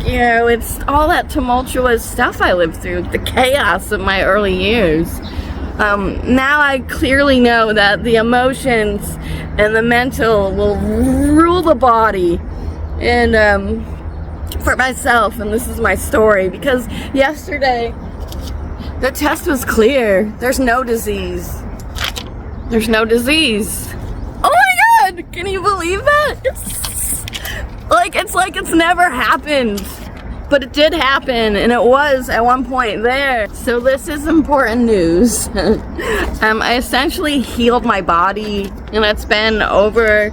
you know, it's all that tumultuous stuff I lived through, the chaos of my early years. Now I clearly know that the emotions and the mental will rule the body. And for myself, and this is my story, because yesterday the test was clear. There's no disease. There's no disease. Oh my God! Can you believe that? It's like it's never happened. But it did happen, and it was at one point there. So this is important news. I essentially healed my body, and it's been over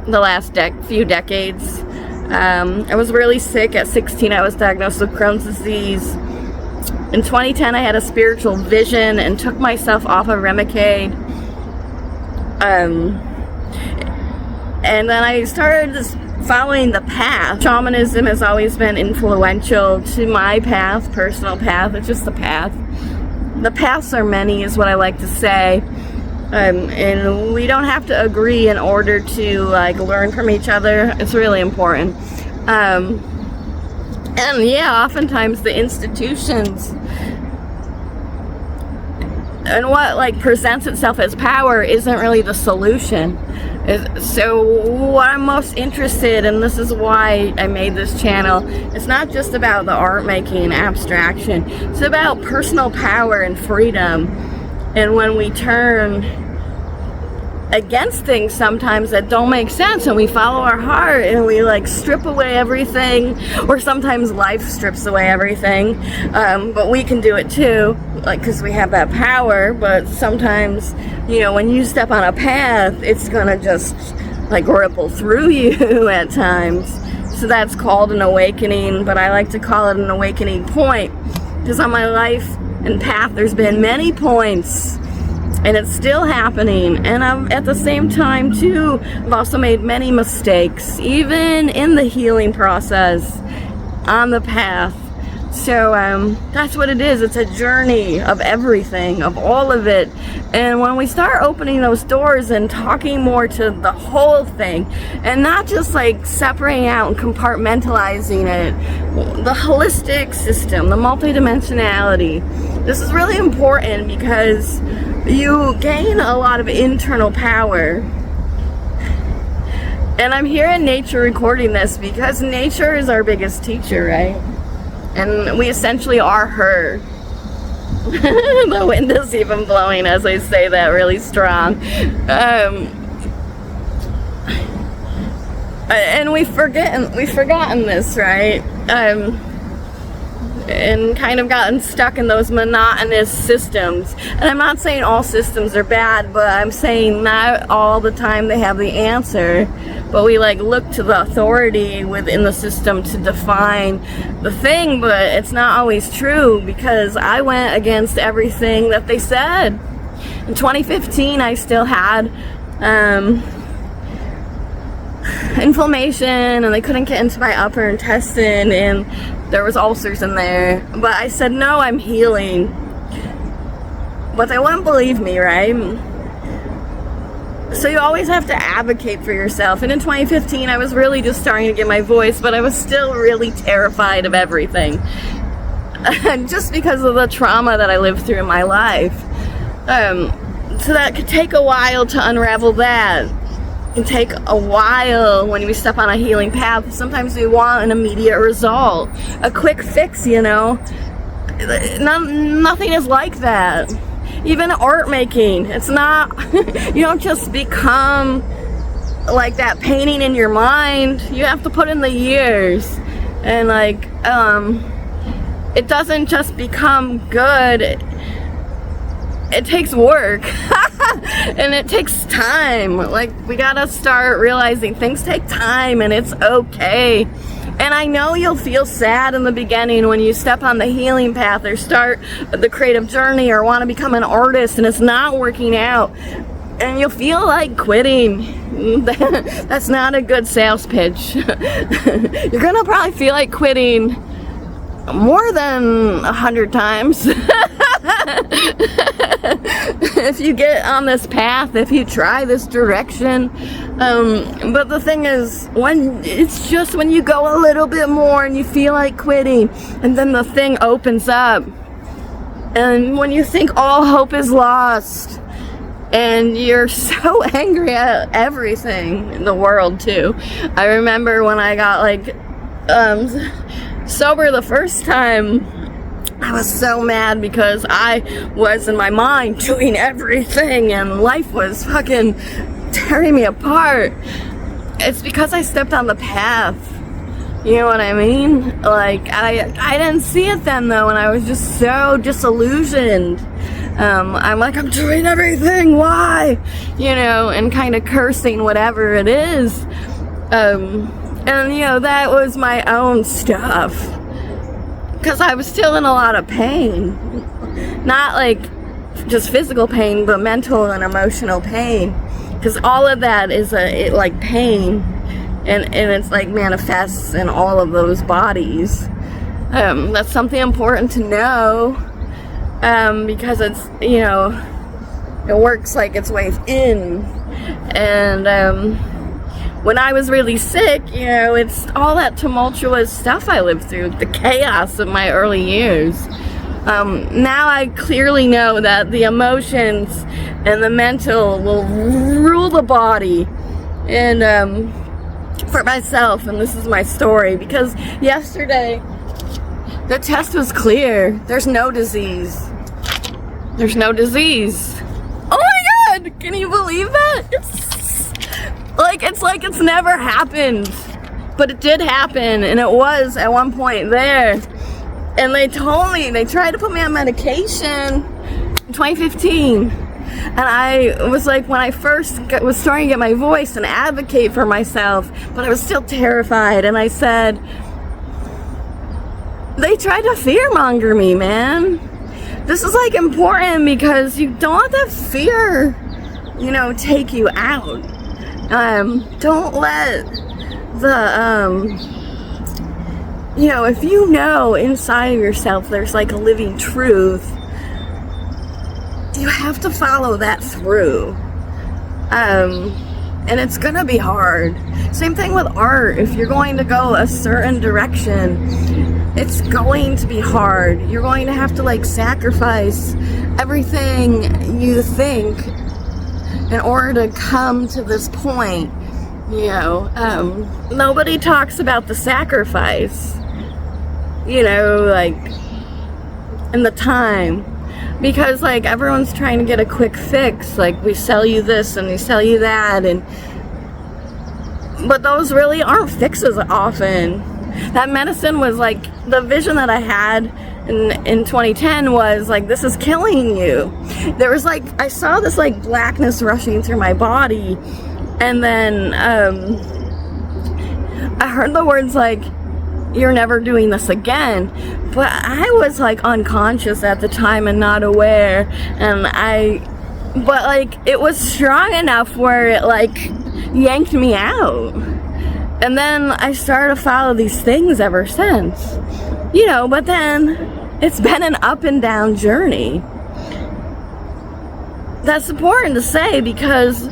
the last few decades. I was really sick at 16. I was diagnosed with Crohn's disease. In 2010, I had a spiritual vision and took myself off of Remicade. And then I started following the path. Shamanism has always been influential to my path, personal path. It's just the path. The paths are many, is what I like to say. And we don't have to agree in order to learn from each other. It's really important. And yeah, oftentimes the institutions and what presents itself as power isn't really the solution. So what I'm most interested in, this is why I made this channel, it's not just about the art making and abstraction. It's about personal power and freedom. And when we turn against things sometimes that don't make sense, and we follow our heart, and we strip away everything, or sometimes life strips away everything, but we can do it too, because we have that power. But sometimes, when you step on a path, it's gonna just ripple through you at times. So that's called an awakening, but I like to call it an awakening point, because on my life and path there's been many points, and it's still happening. And at the same time too, I've also made many mistakes, even in the healing process on the path. So that's what it is. It's a journey of everything, of all of it. And when we start opening those doors and talking more to the whole thing, and not just separating out and compartmentalizing it, the holistic system, the multidimensionality, this is really important, because you gain a lot of internal power. And I'm here in nature recording this because nature is our biggest teacher, right? And we essentially are her. The wind is even blowing as I say that really strong. And we've forgotten this, right? And kind of gotten stuck in those monotonous systems. And I'm not saying all systems are bad, but I'm saying not all the time they have the answer. But we look to the authority within the system to define the thing, but it's not always true, because I went against everything that they said. In 2015, I still had inflammation, and they couldn't get into my upper intestine, and there was ulcers in there. But I said, no, I'm healing. But they wouldn't believe me, right? So you always have to advocate for yourself. And in 2015, I was really just starting to get my voice, but I was still really terrified of everything. Just because of the trauma that I lived through in my life. So that could take a while to unravel that. It can take a while when we step on a healing path. Sometimes we want an immediate result, a quick fix, Nothing is like that. Even art making, it's not, you don't just become like that painting in your mind. You have to put in the years. And it doesn't just become good. It takes work. And it takes time. We gotta start realizing things take time, and it's okay. And I know you'll feel sad in the beginning when you step on the healing path or start the creative journey or want to become an artist and it's not working out. And you'll feel like quitting. That's not a good sales pitch. You're gonna probably feel like quitting more than 100 times. If you get on this path, if you try this direction, But the thing is, when you go a little bit more and you feel like quitting, and then the thing opens up, and when you think all hope is lost, and you're so angry at everything in the world too. I remember when I got like sober the first time, I was so mad because I was in my mind doing everything and life was fucking tearing me apart. It's because I stepped on the path. You know what I mean? Like, I didn't see it then though, and I was just so disillusioned. I'm like, I'm doing everything, why? You know, and kind of cursing whatever it is. And you know, that was my own stuff. Because I was still in a lot of pain. Not like just physical pain, but mental and emotional pain. Because all of that is like pain. And it's like manifests in all of those bodies. That's something important to know. Because it's, you know, it works like its way in. And when I was really sick, you know, it's all that tumultuous stuff I lived through, the chaos of my early years. Now I clearly know that the emotions and the mental will rule the body. And for myself, and this is my story, because yesterday the test was clear. There's no disease. There's no disease. Oh my god, can you believe that? It's like it's never happened. But it did happen, and it was at one point there. And they told me, they tried to put me on medication in 2015. And I was like, when I first was starting to get my voice and advocate for myself, but I was still terrified, and I said, they tried to fearmonger me, man. This is like important because you don't let that fear, you know, take you out. Don't let the, you know, if you know inside of yourself there's like a living truth, you have to follow that through. And it's gonna be hard. Same thing with art. If you're going to go a certain direction, it's going to be hard. You're going to have to like sacrifice everything you think in order to come to this point. You know, nobody talks about the sacrifice, you know, like in the time, because like everyone's trying to get a quick fix. Like, we sell you this and we sell you that, and but those really aren't fixes often. That medicine was like, the vision that I had in 2010 was like, this is killing you. There was like, I saw this like blackness rushing through my body, and then I heard the words like, you're never doing this again. But I was like unconscious at the time and not aware, and but like it was strong enough where it like yanked me out. And then I started to follow these things ever since, you know. But then it's been an up and down journey. That's important to say, because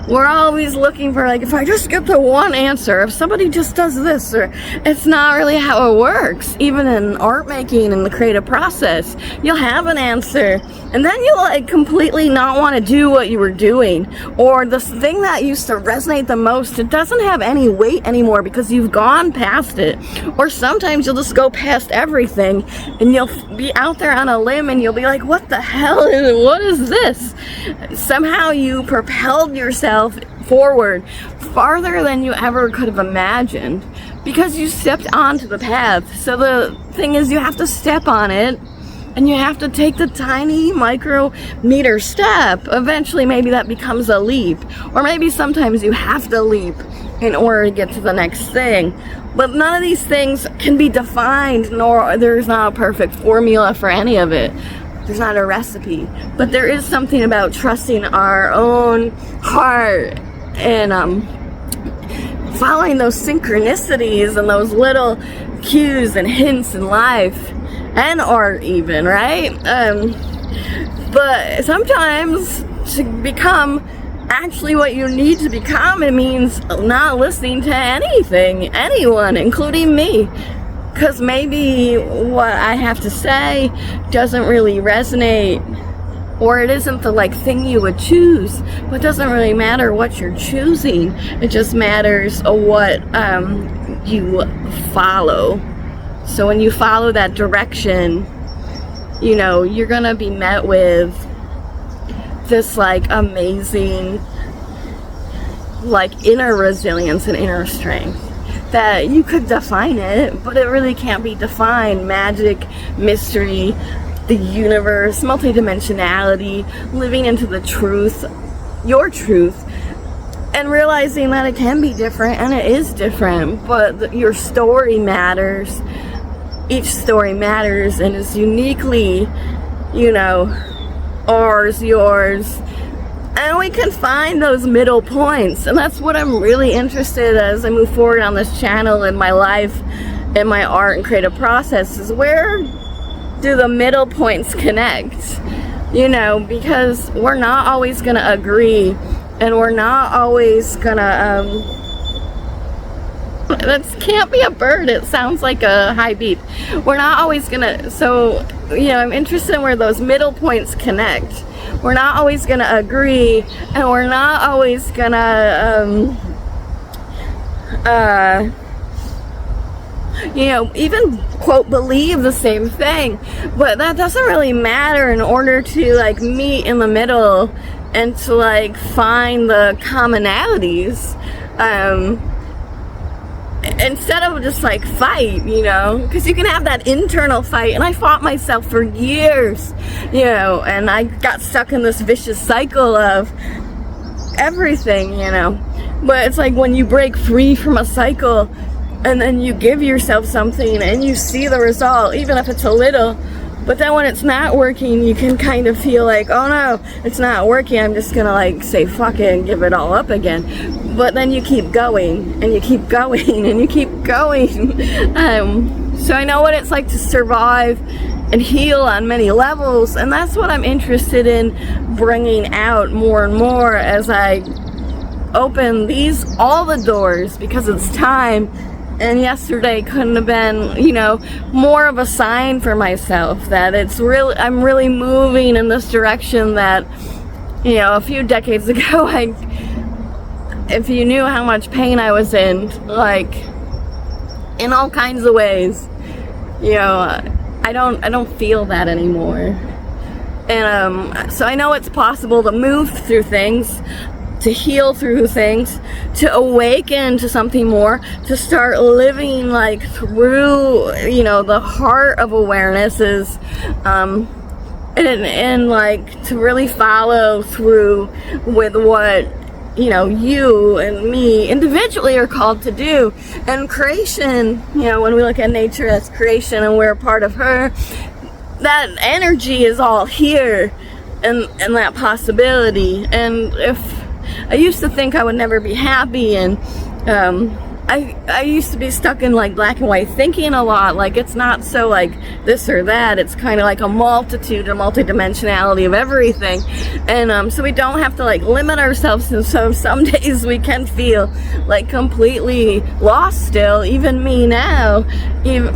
we're always looking for, like, if I just get the one answer, if somebody just does this, or it's not really how it works. Even in art making and the creative process, you'll have an answer, and then you'll like completely not want to do what you were doing, or the thing that used to resonate the most, it doesn't have any weight anymore because you've gone past it. Or sometimes you'll just go past everything, and you'll be out there on a limb, and you'll be like, what the hell what is this? Somehow you propelled yourself forward farther than you ever could have imagined, because you stepped onto the path. So the thing is, you have to step on it, and you have to take the tiny micrometer step. Eventually maybe that becomes a leap, or maybe sometimes you have to leap in order to get to the next thing. But none of these things can be defined, nor there's not a perfect formula for any of it. There's not a recipe, but there is something about trusting our own heart and following those synchronicities and those little cues and hints in life and art even, right? But sometimes to become actually what you need to become. It means not listening to anyone, including me. Because maybe what I have to say doesn't really resonate, or it isn't the like thing you would choose. But it doesn't really matter what you're choosing. It just matters what you follow. So when you follow that direction, you know, you're gonna be met with this like amazing like inner resilience and inner strength that you could define it, but it really can't be defined. Magic, mystery, the universe, multidimensionality, living into the truth, your truth, and realizing that it can be different, and it is different, but your story matters. Each story matters and is uniquely, you know, ours, yours. And we can find those middle points, and that's what I'm really interested in as I move forward on this channel, in my life, in my art and creative process, is where do the middle points connect? You know, because we're not always gonna agree, and we're not always gonna that can't be a bird, it sounds like a high beep. We're not always gonna, so you know, I'm interested in where those middle points connect. We're not always gonna agree, and we're not always gonna you know, even quote believe the same thing, but that doesn't really matter in order to like meet in the middle and to like find the commonalities, instead of just like fight, you know, because you can have that internal fight. And I fought myself for years, you know, and I got stuck in this vicious cycle of everything, you know. But it's like when you break free from a cycle and then you give yourself something and you see the result, even if it's a little, but then when it's not working, you can kind of feel like, oh no, it's not working, I'm just gonna like say fuck it and give it all up again. But then you keep going and you keep going and you keep going. So I know what it's like to survive and heal on many levels, and that's what I'm interested in bringing out more and more as I open all the doors, because it's time. And yesterday couldn't have been, you know, more of a sign for myself that I'm really moving in this direction that, you know, a few decades ago, if you knew how much pain I was in, like, in all kinds of ways, you know, I don't feel that anymore. And so I know it's possible to move through things, to heal through things, to awaken to something more, to start living like through, you know, the heart of awareness is, and like to really follow through with what, you know, you and me individually are called to do. And creation, you know, when we look at nature as creation and we're a part of her, that energy is all here, and that possibility. And if I used to think I would never be happy, and I used to be stuck in like black and white thinking a lot, like it's not so like this or that, it's kind of like a multidimensionality of everything. And so we don't have to like limit ourselves, and so some days we can feel like completely lost still, even me now,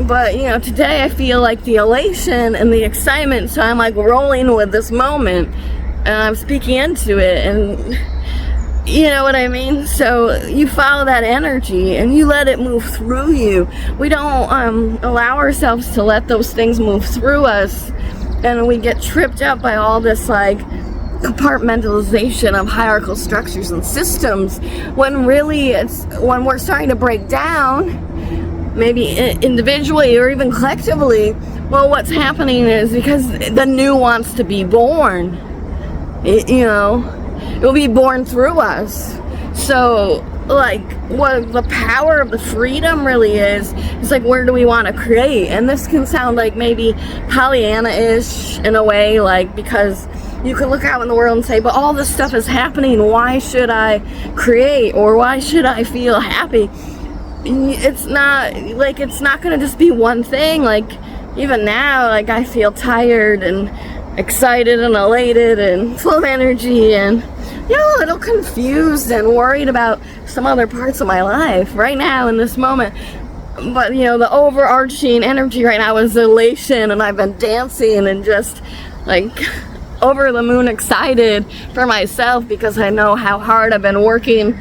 but you know, today I feel like the elation and the excitement, so I'm like rolling with this moment and I'm speaking into it, and you know what I mean? So you follow that energy and you let it move through you. We don't allow ourselves to let those things move through us, and we get tripped up by all this like compartmentalization of hierarchical structures and systems, when really it's when we're starting to break down, maybe individually or even collectively. Well, what's happening is because the new wants to be born, you know, it will be born through us. So like what the power of the freedom really is like, where do we want to create? And this can sound like maybe Pollyanna-ish in a way, like, because you could look out in the world and say, but all this stuff is happening, why should I create, or why should I feel happy? It's not like, it's not gonna just be one thing. Like even now, like I feel tired and excited and elated and full of energy, and you know, a little confused and worried about some other parts of my life right now in this moment. But, you know, the overarching energy right now is elation, and I've been dancing and just, like, over the moon excited for myself because I know how hard I've been working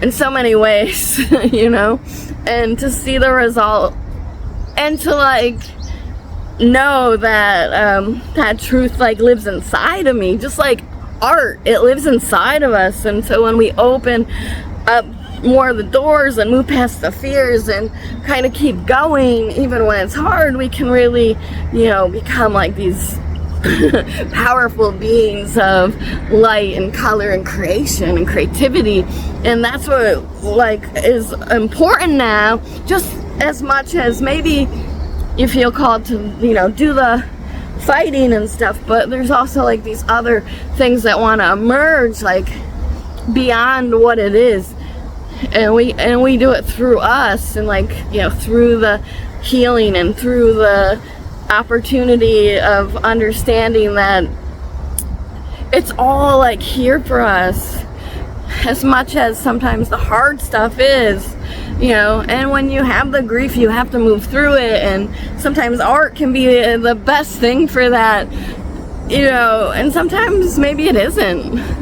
in so many ways, you know, and to see the result and to, like, know that that truth, like, lives inside of me, just like art, it lives inside of us. And so when we open up more of the doors and move past the fears and kind of keep going even when it's hard, we can really, you know, become like these powerful beings of light and color and creation and creativity. And that's what, like, is important now, just as much as maybe you feel called to, you know, do the fighting and stuff, but there's also like these other things that want to emerge, like, beyond what it is. And we do it through us, and, like, you know, through the healing and through the opportunity of understanding that it's all, like, here for us, as much as sometimes the hard stuff is, you know. And when you have the grief, you have to move through it, and sometimes art can be the best thing for that, you know, and sometimes maybe it isn't.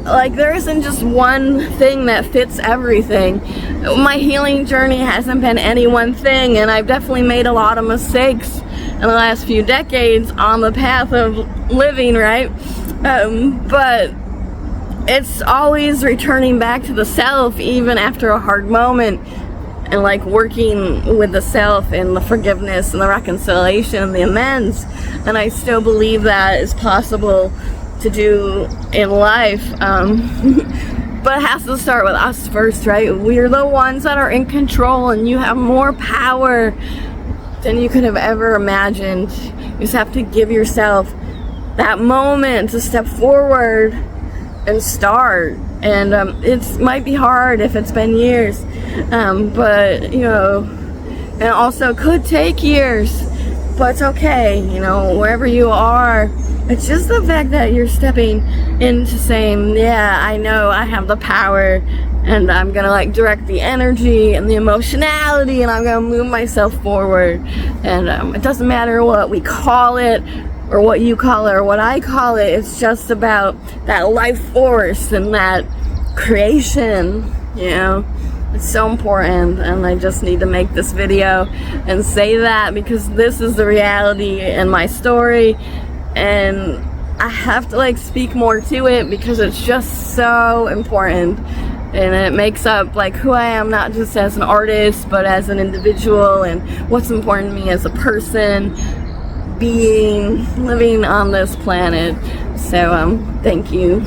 Like, there isn't just one thing that fits everything. My healing journey hasn't been any one thing, and I've definitely made a lot of mistakes in the last few decades on the path of living, right? But it's always returning back to the self, even after a hard moment, and, like, working with the self and the forgiveness and the reconciliation and the amends. And I still believe that is possible to do in life, but it has to start with us first, right? We're the ones that are in control, and you have more power than you could have ever imagined. You just have to give yourself that moment to step forward and start. And it might be hard if it's been years, but, you know, and also could take years, but it's okay, you know, wherever you are. It's just the fact that you're stepping into saying, yeah, I know I have the power, and I'm gonna, like, direct the energy and the emotionality, and I'm gonna move myself forward. And it doesn't matter what we call it, or what you call it, or what I call it. It's just about that life force and that creation, you know. It's so important, and I just need to make this video and say that because this is the reality in my story. And I have to, like, speak more to it because it's just so important, and it makes up, like, who I am, not just as an artist but as an individual, and what's important to me as a person, being, living on this planet. So thank you.